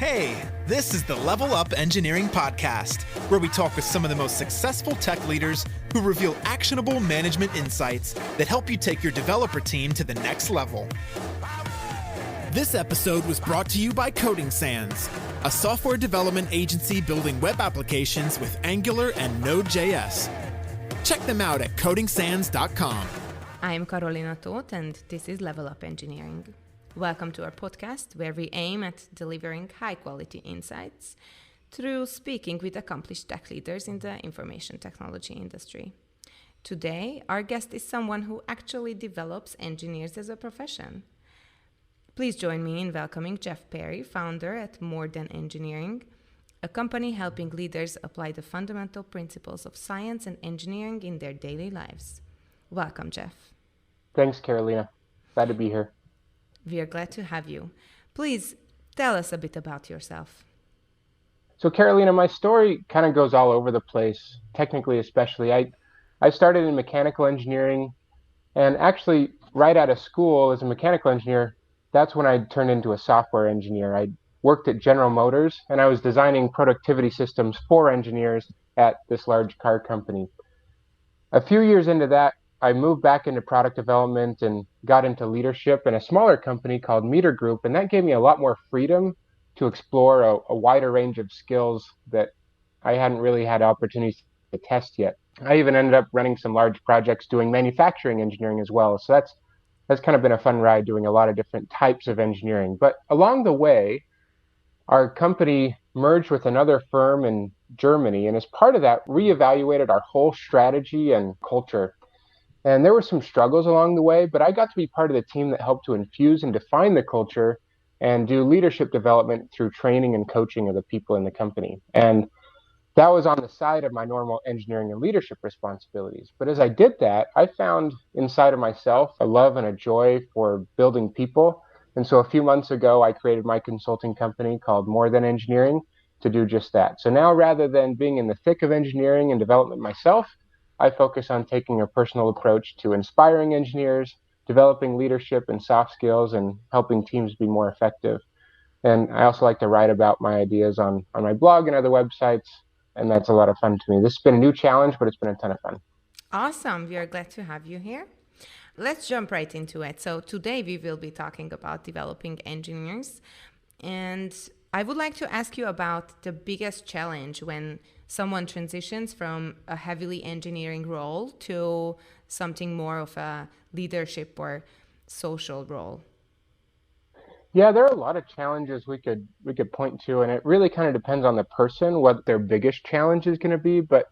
Hey, this is the Level Up Engineering Podcast, where we talk with some of the most successful tech leaders who reveal actionable management insights that help you take your developer team to the next level. This episode was brought to you by Coding Sans, a software development agency building web applications with Angular and Node.js. Check them out at codingsans.com. I'm Carolina Toth, and this is Level Up Engineering. Welcome to our podcast, where we aim at delivering high-quality insights through speaking with accomplished tech leaders in the information technology industry. Today, our guest is someone who actually develops engineers as a profession. Please join me in welcoming Jeff Perry, founder at More Than Engineering, a company helping leaders apply the fundamental principles of science and engineering in their daily lives. Welcome, Jeff. Thanks, Carolina. Glad to be here. We are glad to have you. Please tell us a bit about yourself. So, Carolina, my story kind of goes all over the place, technically especially. I started in mechanical engineering, and actually right out of school as a mechanical engineer, that's when I turned into a software engineer. I worked at General Motors, and I was designing productivity systems for engineers at this large car company. A few years into that, I moved back into product development and got into leadership in a smaller company called Meter Group, and that gave me a lot more freedom to explore a wider range of skills that I hadn't really had opportunities to test yet. I even ended up running some large projects doing manufacturing engineering as well. So that's kind of been a fun ride, doing a lot of different types of engineering. But along the way, our company merged with another firm in Germany, and as part of that, reevaluated our whole strategy and culture. And there were some struggles along the way, but I got to be part of the team that helped to infuse and define the culture and do leadership development through training and coaching of the people in the company. And that was on the side of my normal engineering and leadership responsibilities. But as I did that, I found inside of myself a love and a joy for building people. And so a few months ago, I created my consulting company called More Than Engineering to do just that. So now, rather than being in the thick of engineering and development myself, I focus on taking a personal approach to inspiring engineers, developing leadership and soft skills, and helping teams be more effective. And I also like to write about my ideas on my blog and other websites, and that's a lot of fun to me. This has been a new challenge, but it's been a ton of fun. Awesome. We are glad to have you here. Let's jump right into it. So today we will be talking about developing engineers. And I would like to ask you about the biggest challenge when someone transitions from a heavily engineering role to something more of a leadership or social role. Yeah, there are a lot of challenges we could point to, and it really kind of depends on the person what their biggest challenge is going to be, but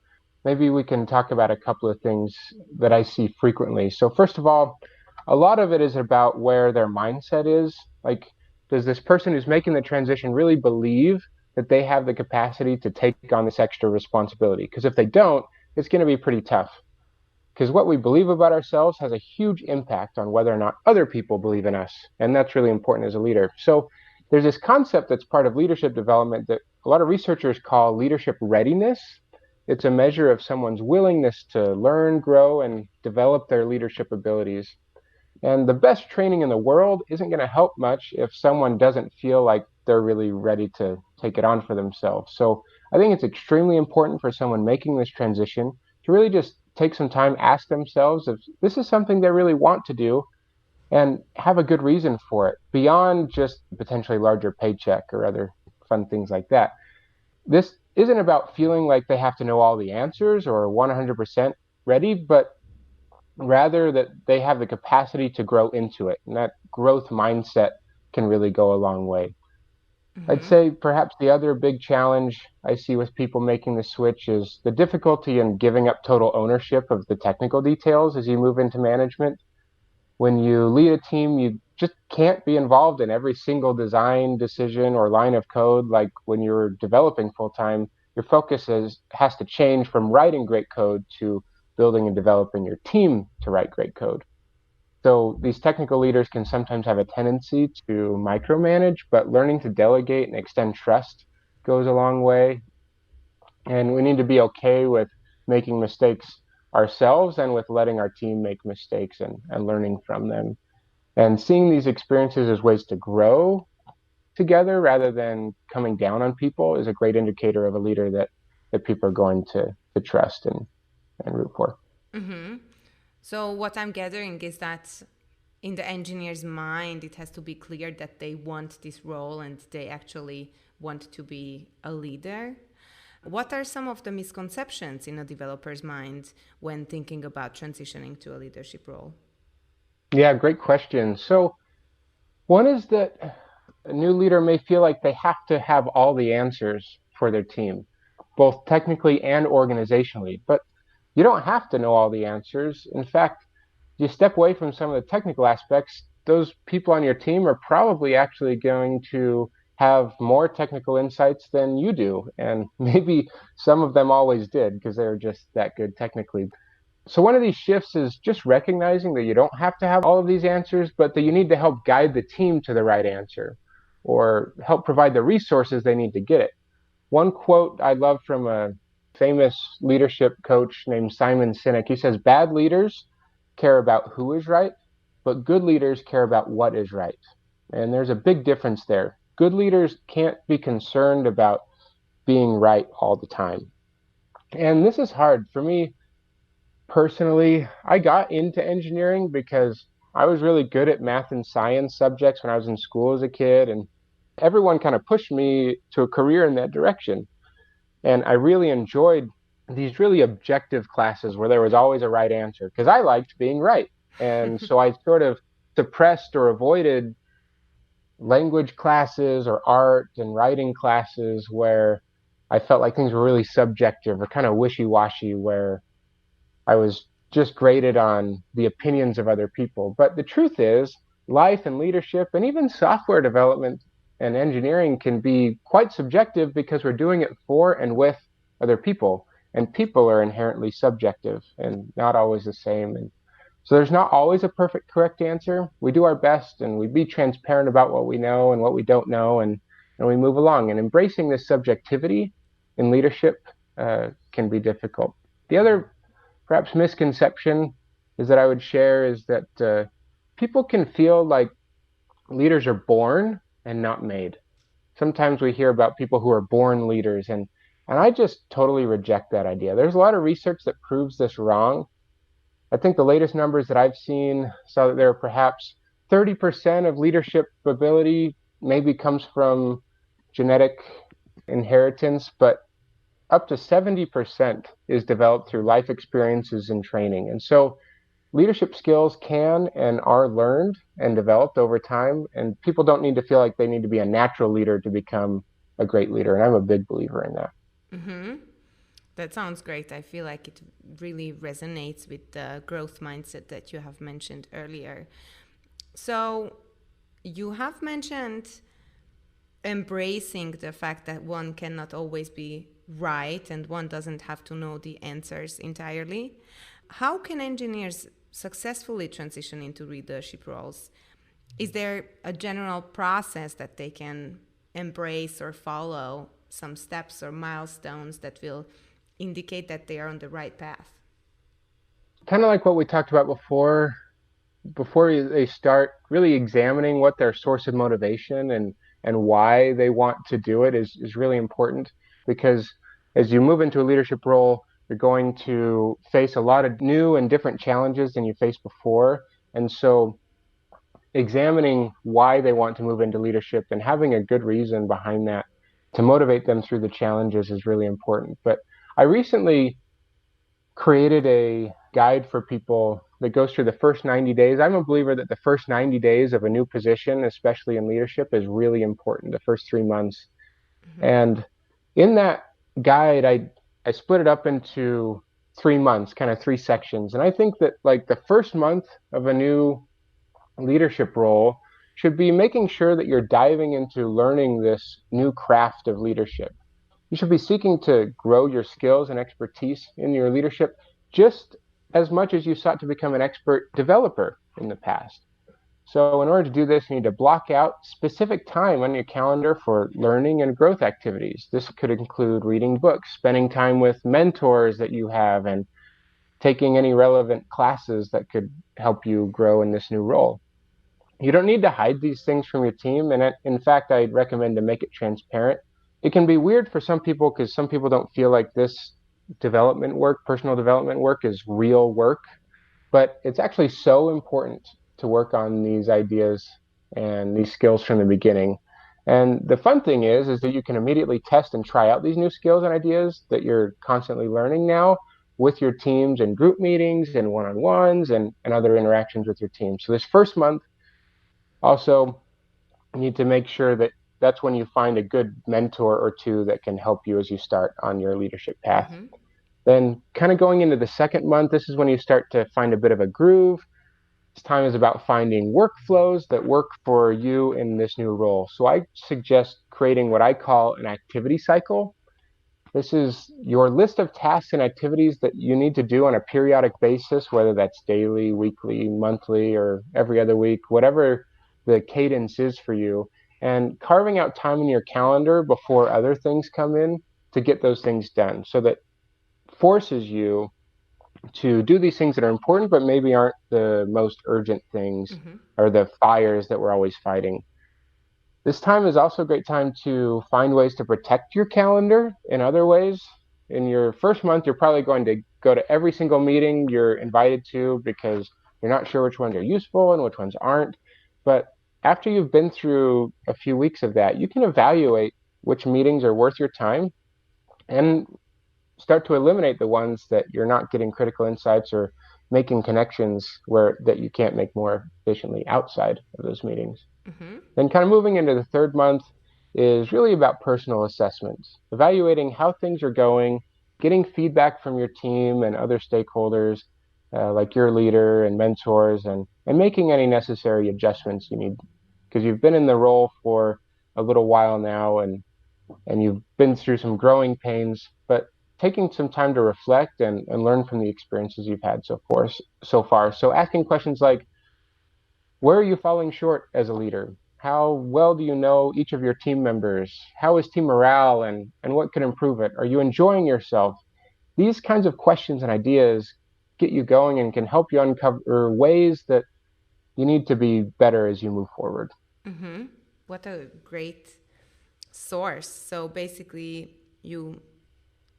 maybe we can talk about a couple of things that I see frequently. So first of all, a lot of it is about where their mindset is. Like, does this person who's making the transition really believe that they have the capacity to take on this extra responsibility? Because if they don't, it's going to be pretty tough. Because what we believe about ourselves has a huge impact on whether or not other people believe in us. And that's really important as a leader. So there's this concept that's part of leadership development that a lot of researchers call leadership readiness. It's a measure of someone's willingness to learn, grow, and develop their leadership abilities. And the best training in the world isn't going to help much if someone doesn't feel like they're really ready to take it on for themselves. So I think it's extremely important for someone making this transition to really just take some time, ask themselves if this is something they really want to do, and have a good reason for it, beyond just potentially larger paycheck or other fun things like that. This isn't about feeling like they have to know all the answers or 100% ready, but rather that they have the capacity to grow into it. And that growth mindset can really go a long way. Mm-hmm. I'd say perhaps the other big challenge I see with people making the switch is the difficulty in giving up total ownership of the technical details as you move into management. When you lead a team, you just can't be involved in every single design decision or line of code. Like when you're developing full-time, your focus has to change from writing great code to building and developing your team to write great code. So these technical leaders can sometimes have a tendency to micromanage, but learning to delegate and extend trust goes a long way. And we need to be okay with making mistakes ourselves and with letting our team make mistakes and learning from them. And seeing these experiences as ways to grow together rather than coming down on people is a great indicator of a leader that people are going to trust and root for. Mm-hmm. So what I'm gathering is that in the engineer's mind, it has to be clear that they want this role and they actually want to be a leader. What are some of the misconceptions in a developer's mind when thinking about transitioning to a leadership role? Yeah, great question. So one is that a new leader may feel like they have to have all the answers for their team, both technically and organizationally. But you don't have to know all the answers. In fact, you step away from some of the technical aspects, those people on your team are probably actually going to have more technical insights than you do. And maybe some of them always did because they're just that good technically. So one of these shifts is just recognizing that you don't have to have all of these answers, but that you need to help guide the team to the right answer or help provide the resources they need to get it. One quote I love from a famous leadership coach named Simon Sinek, he says, "Bad leaders care about who is right, but good leaders care about what is right." And there's a big difference there. Good leaders can't be concerned about being right all the time. And this is hard. For me personally, I got into engineering because I was really good at math and science subjects when I was in school as a kid, and everyone kind of pushed me to a career in that direction. And I really enjoyed these really objective classes where there was always a right answer because I liked being right. And so I sort of suppressed or avoided language classes or art and writing classes where I felt like things were really subjective or kind of wishy-washy, where I was just graded on the opinions of other people. But the truth is, life and leadership and even software development and engineering can be quite subjective because we're doing it for and with other people. And people are inherently subjective and not always the same. And so there's not always a perfect correct answer. We do our best and we be transparent about what we know and what we don't know, and we move along. And embracing this subjectivity in leadership can be difficult. The other perhaps misconception is that I would share is that people can feel like leaders are born and not made. Sometimes we hear about people who are born leaders, and I just totally reject that idea. There's a lot of research that proves this wrong. I think the latest numbers that I've seen saw that there are perhaps 30% of leadership ability maybe comes from genetic inheritance, but up to 70% is developed through life experiences and training. And so leadership skills can and are learned and developed over time, and people don't need to feel like they need to be a natural leader to become a great leader. And I'm a big believer in that. Mm-hmm. That sounds great. I feel like it really resonates with the growth mindset that you have mentioned earlier. So you have mentioned embracing the fact that one cannot always be right and one doesn't have to know the answers entirely. How can engineers successfully transition into leadership roles? Is there a general process that they can embrace or follow, some steps or milestones that will indicate that they are on the right path? Kind of like what we talked about before they start really examining what their source of motivation and why they want to do it is really important, because as you move into a leadership role, you're going to face a lot of new and different challenges than you faced before. And so examining why they want to move into leadership and having a good reason behind that to motivate them through the challenges is really important. But I recently created a guide for people that goes through the first 90 days. I'm a believer that the first 90 days of a new position, especially in leadership, is really important, the first 3 months. Mm-hmm. And in that guide, I split it up into 3 months, kind of three sections. And I think that like the first month of a new leadership role should be making sure that you're diving into learning this new craft of leadership. You should be seeking to grow your skills and expertise in your leadership just as much as you sought to become an expert developer in the past. So in order to do this, you need to block out specific time on your calendar for learning and growth activities. This could include reading books, spending time with mentors that you have, and taking any relevant classes that could help you grow in this new role. You don't need to hide these things from your team. And in fact, I'd recommend to make it transparent. It can be weird for some people because some people don't feel like this development work, personal development work, is real work. But it's actually so important to work on these ideas and these skills from the beginning. And the fun thing is that you can immediately test and try out these new skills and ideas that you're constantly learning now with your teams and group meetings and one-on-ones and other interactions with your team. So this first month, also, you need to make sure that that's when you find a good mentor or two that can help you as you start on your leadership path. Mm-hmm. Then kind of going into the second month, this is when you start to find a bit of a groove. This time is about finding workflows that work for you in this new role. So I suggest creating what I call an activity cycle. This is your list of tasks and activities that you need to do on a periodic basis, whether that's daily, weekly, monthly, or every other week, whatever the cadence is for you, and carving out time in your calendar before other things come in to get those things done. So that forces you to do these things that are important, but maybe aren't the most urgent things Mm-hmm. or the fires that we're always fighting. This time is also a great time to find ways to protect your calendar in other ways. In your first month, you're probably going to go to every single meeting you're invited to because you're not sure which ones are useful and which ones aren't. But after you've been through a few weeks of that, you can evaluate which meetings are worth your time and start to eliminate the ones that you're not getting critical insights or making connections where that you can't make more efficiently outside of those meetings. Mm-hmm. Then kind of moving into the third month is really about personal assessments, evaluating how things are going, getting feedback from your team and other stakeholders, like your leader and mentors, and making any necessary adjustments you need because you've been in the role for a little while now and you've been through some growing pains, but taking some time to reflect and learn from the experiences you've had so far. So asking questions like, where are you falling short as a leader? How well do you know each of your team members? How is team morale and what can improve it? Are you enjoying yourself? These kinds of questions and ideas get you going and can help you uncover ways that you need to be better as you move forward. Mm-hmm. What a great source. So basically, you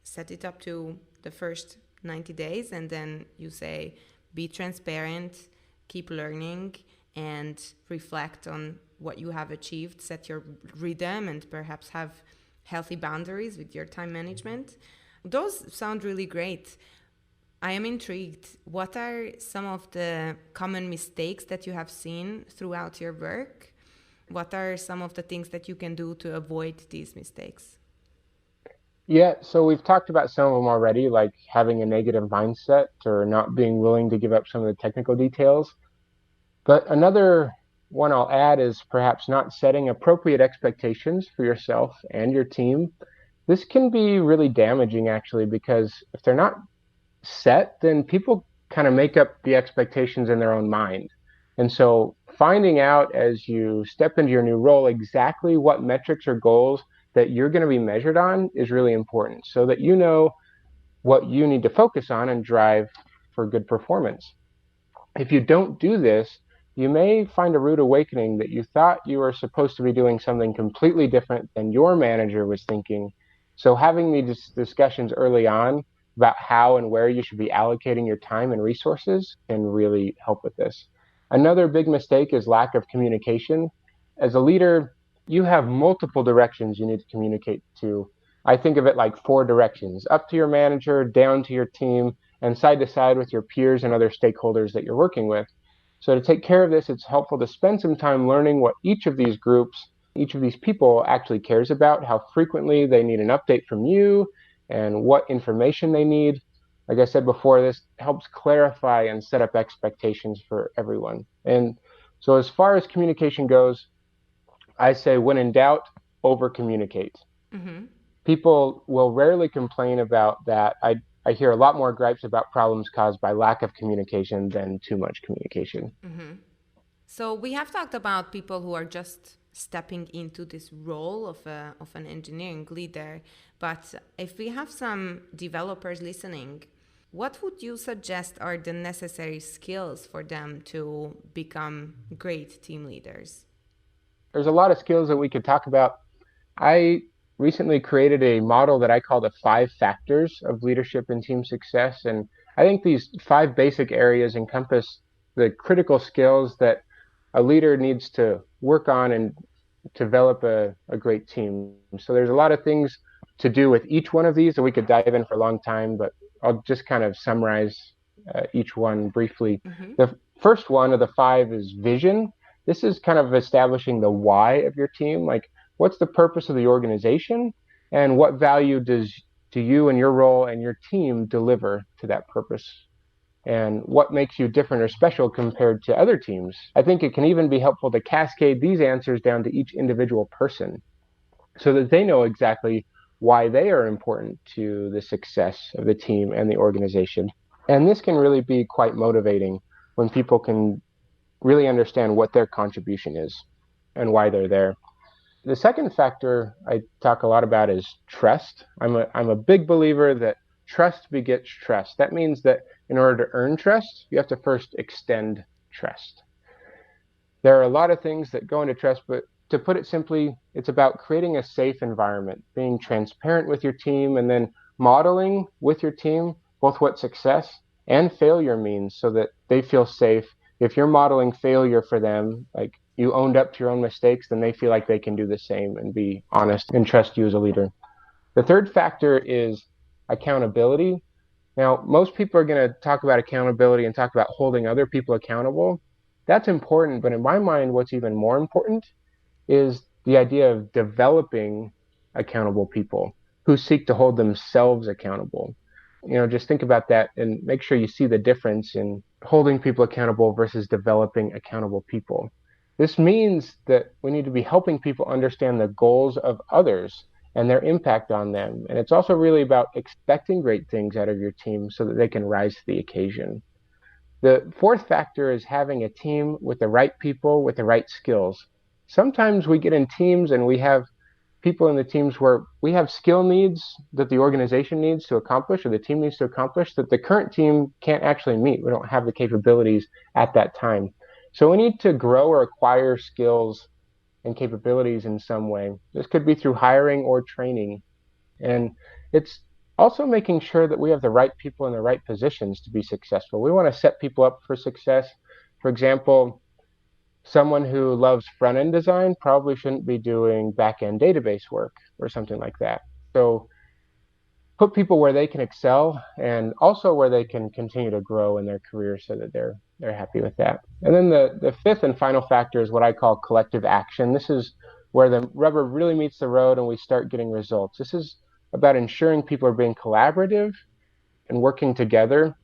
set it up to the first 90 days and then you say, be transparent, keep learning, and reflect on what you have achieved, set your rhythm, and perhaps have healthy boundaries with your time management. Those sound really great. I am intrigued. What are some of the common mistakes that you have seen throughout your work? What are some of the things that you can do to avoid these mistakes? Yeah, so we've talked about some of them already, like having a negative mindset or not being willing to give up some of the technical details. But another one I'll add is perhaps not setting appropriate expectations for yourself and your team. This can be really damaging, actually, because if they're not set, then people kind of make up the expectations in their own mind. And so finding out as you step into your new role exactly what metrics or goals that you're going to be measured on is really important so that you know what you need to focus on and drive for good performance. If you don't do this, you may find a rude awakening that you thought you were supposed to be doing something completely different than your manager was thinking. So having these discussions early on about how and where you should be allocating your time and resources can really help with this. Another big mistake is lack of communication. As a leader, you have multiple directions you need to communicate to. I think of it like four directions: up to your manager, down to your team, and side to side with your peers and other stakeholders that you're working with. So to take care of this, it's helpful to spend some time learning what each of these groups, each of these people actually cares about, how frequently they need an update from you, and what information they need. Like I said before, this helps clarify and set up expectations for everyone. And so as far as communication goes, I say when in doubt, over communicate. Mm-hmm. People will rarely complain about that. I hear a lot more gripes about problems caused by lack of communication than too much communication. Mm-hmm. So we have talked about people who are just stepping into this role of an engineering leader. But if we have some developers listening, What would you suggest are the necessary skills for them to become great team leaders? There's a lot of skills that we could talk about. I recently created a model that I call the 5 factors of leadership and team success. And I think these 5 basic areas encompass the critical skills that a leader needs to work on and develop a great team. So there's a lot of things to do with each one of these that we could dive in for a long time, but I'll just kind of summarize each one briefly. The first one of the 5 is vision. This is kind of establishing the why of your team. Like, what's the purpose of the organization, and what value do you and your role and your team deliver to that purpose? And what makes you different or special compared to other teams? I think it can even be helpful to cascade these answers down to each individual person so that they know exactly why they are important to the success of the team and the organization. And this can really be quite motivating when people can really understand what their contribution is and why they're there. The second factor I talk a lot about is trust. I'm a big believer that trust begets trust. That means that in order to earn trust, you have to first extend trust. There are a lot of things that go into trust, but to put it simply, it's about creating a safe environment, being transparent with your team, and then modeling with your team both what success and failure means so that they feel safe. If you're modeling failure for them, like you owned up to your own mistakes, then they feel like they can do the same and be honest and trust you as a leader. The third factor is accountability. Now, most people are going to talk about accountability and talk about holding other people accountable. That's important, but in my mind, what's even more important is the idea of developing accountable people who seek to hold themselves accountable. Just think about that and make sure you see the difference in holding people accountable versus developing accountable people. This means that we need to be helping people understand the goals of others and their impact on them. And it's also really about expecting great things out of your team so that they can rise to the occasion. The fourth factor is having a team with the right people with the right skills. Sometimes we get in teams and we have people in the teams where we have skill needs that the organization needs to accomplish or the team needs to accomplish that the current team can't actually meet. We don't have the capabilities at that time. So we need to grow or acquire skills and capabilities in some way. This could be through hiring or training. And it's also making sure that we have the right people in the right positions to be successful. We want to set people up for success. For example, someone who loves front-end design probably shouldn't be doing back-end database work or something like that. So put people where they can excel and also where they can continue to grow in their career so that they're happy with that. And then the fifth and final factor is what I call collective action. This is where the rubber really meets the road and we start getting results. This is about ensuring people are being collaborative and working together.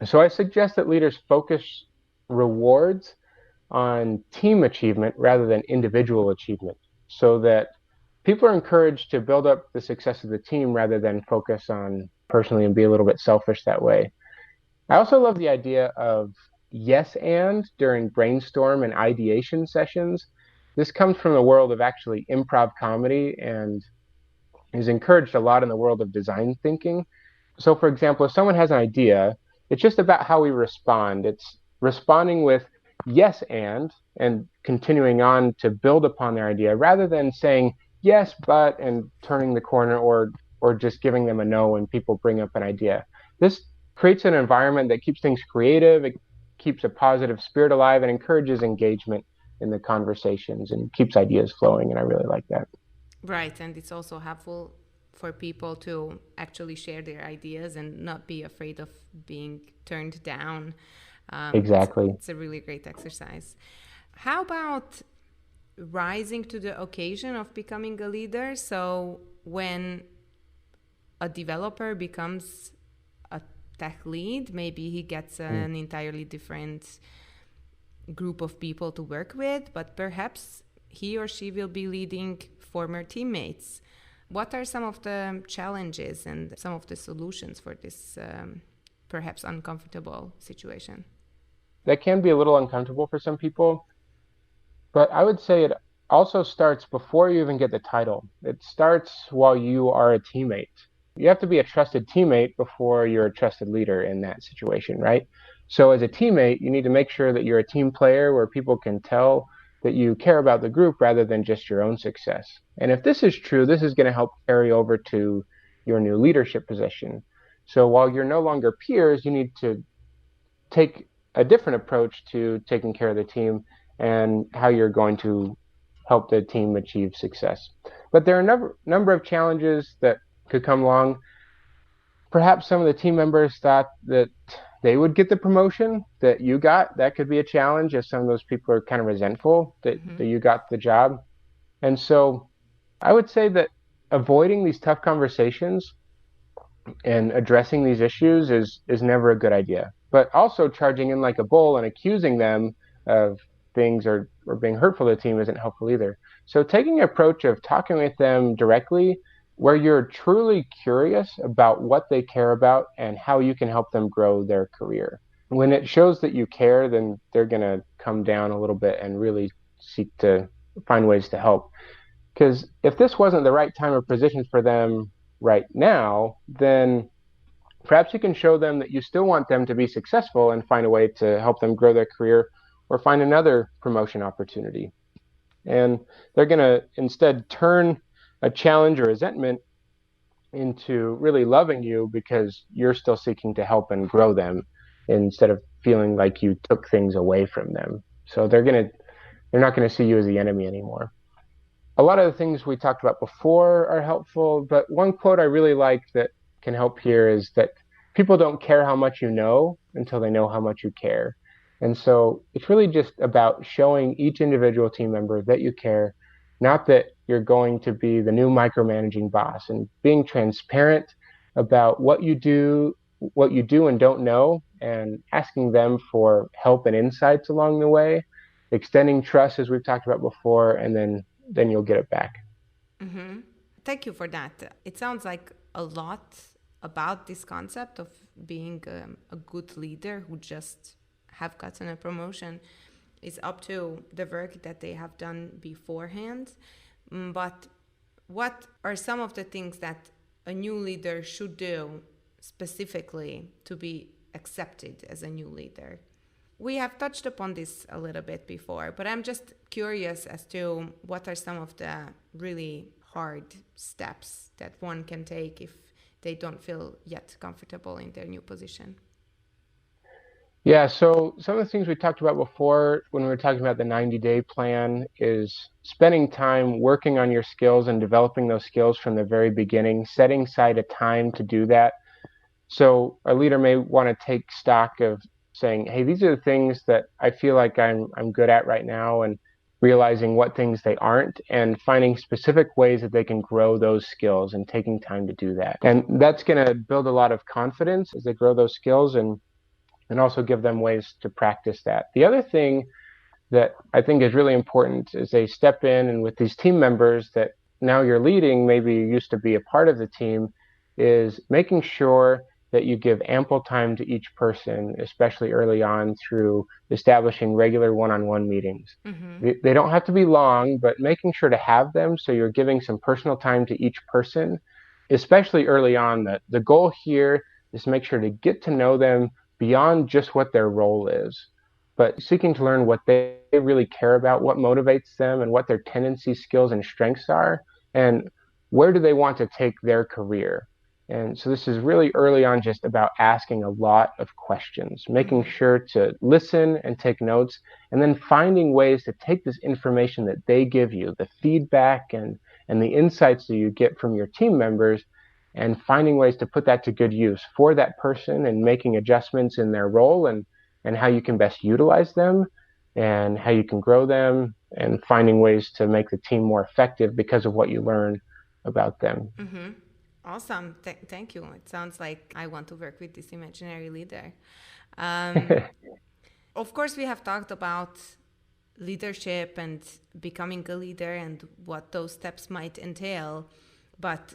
So I suggest that leaders focus rewards on team achievement rather than individual achievement so that people are encouraged to build up the success of the team rather than focus on personally and be a little bit selfish that way. I also love the idea of yes and during brainstorm and ideation sessions. This comes from the world of actually improv comedy and is encouraged a lot in the world of design thinking. So for example, if someone has an idea, it's just about how we respond. It's responding with yes and continuing on to build upon their idea rather than saying yes but and turning the corner or just giving them a no when people bring up an idea. This creates an environment that keeps things creative, it keeps a positive spirit alive, and encourages engagement in the conversations and keeps ideas flowing, and I really like that. Right, and it's also helpful for people to actually share their ideas and not be afraid of being turned down. Exactly. It's a really great exercise. How about rising to the occasion of becoming a leader? So when a developer becomes a tech lead, maybe he gets an entirely different group of people to work with, but perhaps he or she will be leading former teammates. What are some of the challenges and some of the solutions for this perhaps uncomfortable situation? That can be a little uncomfortable for some people, but I would say it also starts before you even get the title. It starts while you are a teammate. You have to be a trusted teammate before you're a trusted leader in that situation, right? So as a teammate, you need to make sure that you're a team player where people can tell that you care about the group rather than just your own success. And if this is true, this is going to help carry over to your new leadership position. So while you're no longer peers, you need to take a different approach to taking care of the team and how you're going to help the team achieve success. But there are a number of challenges that could come along. Perhaps some of the team members thought that they would get the promotion that you got. That could be a challenge if some of those people are kind of resentful that you got the job. And so I would say that avoiding these tough conversations and addressing these issues is never a good idea. But also charging in like a bull and accusing them of things or being hurtful to the team isn't helpful either. So taking an approach of talking with them directly where you're truly curious about what they care about and how you can help them grow their career. When it shows that you care, then they're going to come down a little bit and really seek to find ways to help. Because if this wasn't the right time or position for them right now, then perhaps you can show them that you still want them to be successful and find a way to help them grow their career or find another promotion opportunity. And they're going to instead turn a challenge or resentment into really loving you because you're still seeking to help and grow them instead of feeling like you took things away from them. So they're not going to see you as the enemy anymore. A lot of the things we talked about before are helpful, but one quote I really like that can help here is that people don't care how much you know until they know how much you care. And so it's really just about showing each individual team member that you care, not that you're going to be the new micromanaging boss, and being transparent about what you do and don't know, and asking them for help and insights along the way, extending trust as we've talked about before, and then you'll get it back. Mm-hmm. Thank you for that. It sounds like a lot about this concept of being a good leader who just have gotten a promotion is up to the work that they have done beforehand. But what are some of the things that a new leader should do specifically to be accepted as a new leader? We have touched upon this a little bit before, but I'm just curious as to what are some of the really hard steps that one can take if they don't feel yet comfortable in their new position. Yeah, so some of the things we talked about before when we were talking about the 90-day plan is spending time working on your skills and developing those skills from the very beginning, setting aside a time to do that. So a leader may want to take stock of saying, hey, these are the things that I feel like I'm good at right now, and realizing what things they aren't and finding specific ways that they can grow those skills and taking time to do that. And that's going to build a lot of confidence as they grow those skills and also give them ways to practice that. The other thing that I think is really important is they step in and with these team members that now you're leading, maybe you used to be a part of the team, is making sure that you give ample time to each person, especially early on through establishing regular one-on-one meetings. Mm-hmm. They don't have to be long, but making sure to have them so you're giving some personal time to each person, especially early on. The goal here is to make sure to get to know them beyond just what their role is, but seeking to learn what they really care about, what motivates them, and what their tendencies, skills, and strengths are, and where do they want to take their career. And so this is really early on just about asking a lot of questions, making sure to listen and take notes, and then finding ways to take this information that they give you, the feedback and the insights that you get from your team members, and finding ways to put that to good use for that person and making adjustments in their role and how you can best utilize them and how you can grow them and finding ways to make the team more effective because of what you learn about them. Mm-hmm. Awesome. Thank you. It sounds like I want to work with this imaginary leader. Of course, we have talked about leadership and becoming a leader and what those steps might entail. But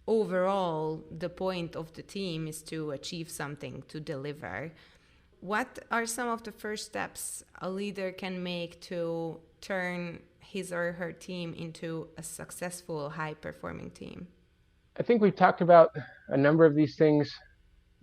overall, the point of the team is to achieve something, to deliver. What are some of the first steps a leader can make to turn his or her team into a successful, high-performing team? I think we've talked about a number of these things.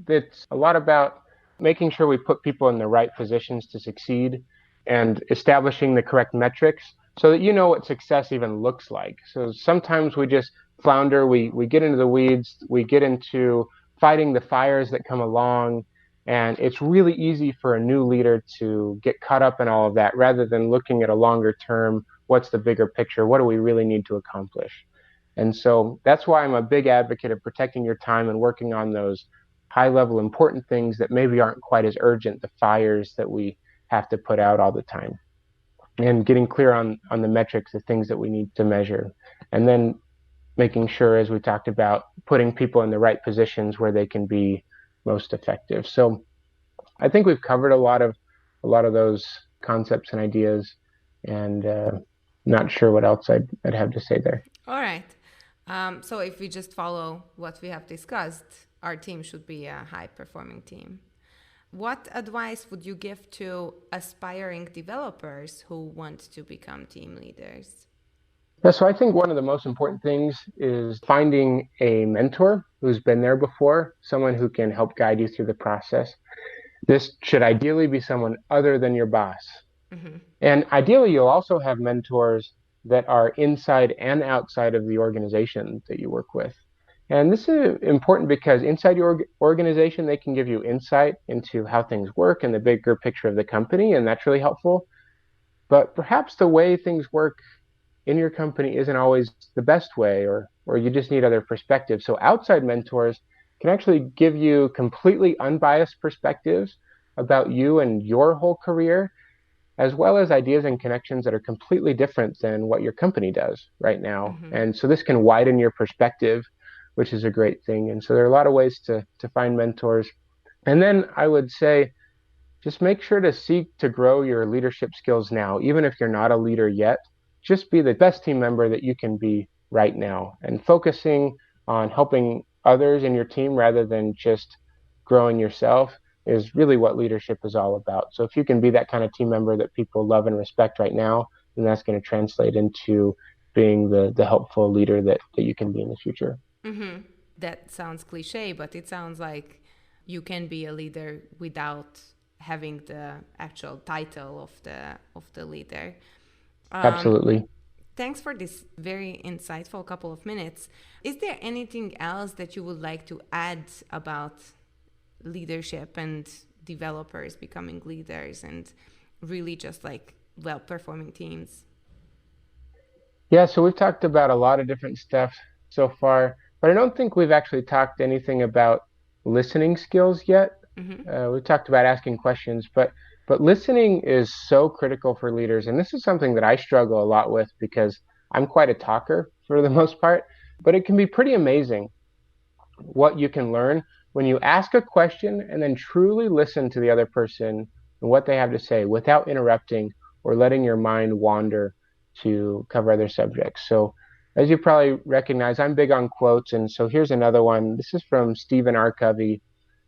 It's a lot about making sure we put people in the right positions to succeed and establishing the correct metrics so that you know what success even looks like. So sometimes we just flounder, we get into the weeds, we get into fighting the fires that come along, and it's really easy for a new leader to get caught up in all of that rather than looking at a longer term, what's the bigger picture, what do we really need to accomplish? And so that's why I'm a big advocate of protecting your time and working on those high level important things that maybe aren't quite as urgent, the fires that we have to put out all the time. And getting clear on the metrics, the things that we need to measure. And then making sure, as we talked about, putting people in the right positions where they can be most effective. So I think we've covered a lot of those concepts and ideas, and not sure what else I'd have to say there. All right. So if we just follow what we have discussed, our team should be a high performing team. What advice would you give to aspiring developers who want to become team leaders? Yeah, so I think one of the most important things is finding a mentor who's been there before, someone who can help guide you through the process. This should ideally be someone other than your boss. Mm-hmm. And ideally, you'll also have mentors that are inside and outside of the organization that you work with. And this is important because inside your organization, they can give you insight into how things work and the bigger picture of the company, and that's really helpful. But perhaps the way things work in your company isn't always the best way, or you just need other perspectives. So outside mentors can actually give you completely unbiased perspectives about you and your whole career, as well as ideas and connections that are completely different than what your company does right now. Mm-hmm. And so this can widen your perspective, which is a great thing. And so there are a lot of ways to find mentors. And then I would say, just make sure to seek to grow your leadership skills now, even if you're not a leader yet. Just be the best team member that you can be right now, and focusing on helping others in your team rather than just growing yourself is really what leadership is all about. So if you can be that kind of team member that people love and respect right now, then that's going to translate into being the helpful leader that you can be in the future. Mm-hmm. That sounds cliche, but it sounds like you can be a leader without having the actual title of the leader. Absolutely. Thanks for this very insightful couple of minutes. Is there anything else that you would like to add about leadership and developers becoming leaders and really just like well-performing teams? Yeah, so we've talked about a lot of different stuff so far, but I don't think we've actually talked anything about listening skills yet. Mm-hmm. We've talked about asking questions, but listening is so critical for leaders, and this is something that I struggle a lot with because I'm quite a talker for the most part. But it can be pretty amazing what you can learn when you ask a question and then truly listen to the other person and what they have to say without interrupting or letting your mind wander to cover other subjects. So, as you probably recognize, I'm big on quotes, and so here's another one. This is from Stephen R. Covey,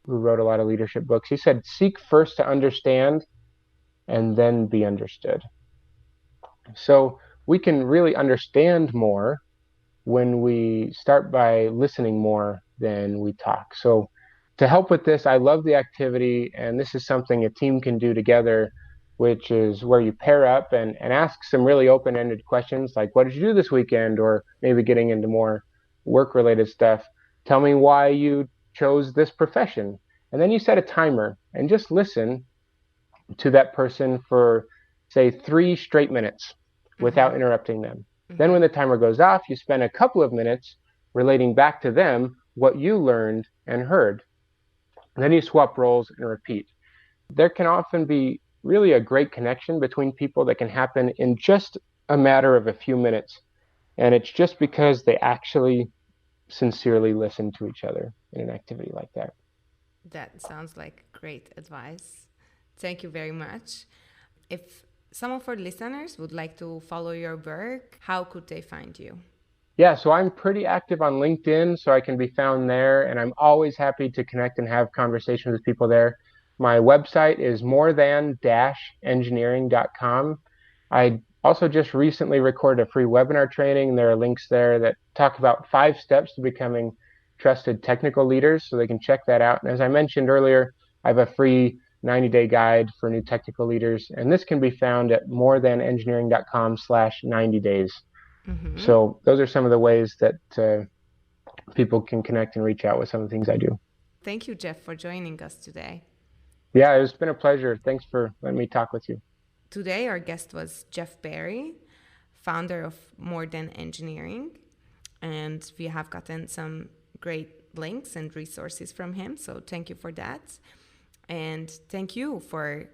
who wrote a lot of leadership books. He said, "Seek first to understand and then be understood." So we can really understand more when we start by listening more than we talk. So to help with this, I love the activity, and this is something a team can do together, which is where you pair up and ask some really open-ended questions like, what did you do this weekend? Or maybe getting into more work-related stuff. Tell me why you chose this profession. And then you set a timer and just listen to that person for, say, 3 straight minutes without Mm-hmm. interrupting them. Then Mm-hmm. when the timer goes off, you spend a couple of minutes relating back to them what you learned and heard. And then you swap roles and repeat. There can often be really a great connection between people that can happen in just a matter of a few minutes. And it's just because they actually sincerely listen to each other in an activity like that. That sounds like great advice. Thank you very much. If some of our listeners would like to follow your work, how could they find you? Yeah, so I'm pretty active on LinkedIn, so I can be found there, and I'm always happy to connect and have conversations with people there. My website is more than engineering.com. I Also just recently recorded a free webinar training. There are links there that talk about 5 steps to becoming trusted technical leaders, so they can check that out. And as I mentioned earlier, I have a free 90-day guide for new technical leaders, and this can be found at morethanengineering.com/90days. So those are some of the ways that people can connect and reach out with some of the things I do. Thank you, Jeff, for joining us today. Yeah, it's been a pleasure. Thanks for letting me talk with you. Today, our guest was Jeff Barry, founder of More Than Engineering, and we have gotten some great links and resources from him, so thank you for that. And thank you for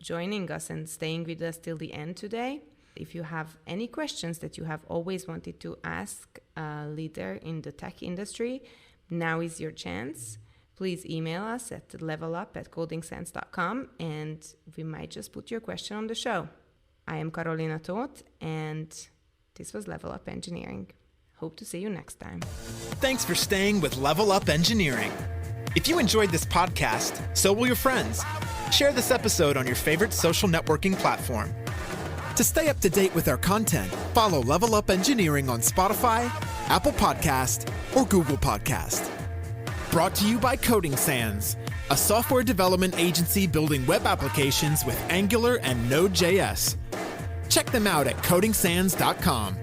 joining us and staying with us till the end today. If you have any questions that you have always wanted to ask a leader in the tech industry, now is your chance. Please email us at levelup@codingsense.com and we might just put your question on the show. I am Karolina Tóth and this was Level Up Engineering. Hope to see you next time. Thanks for staying with Level Up Engineering. If you enjoyed this podcast, so will your friends. Share this episode on your favorite social networking platform. To stay up to date with our content, follow Level Up Engineering on Spotify, Apple Podcast, or Google Podcast. Brought to you by Coding Sans, a software development agency building web applications with Angular and Node.js. Check them out at codingsans.com.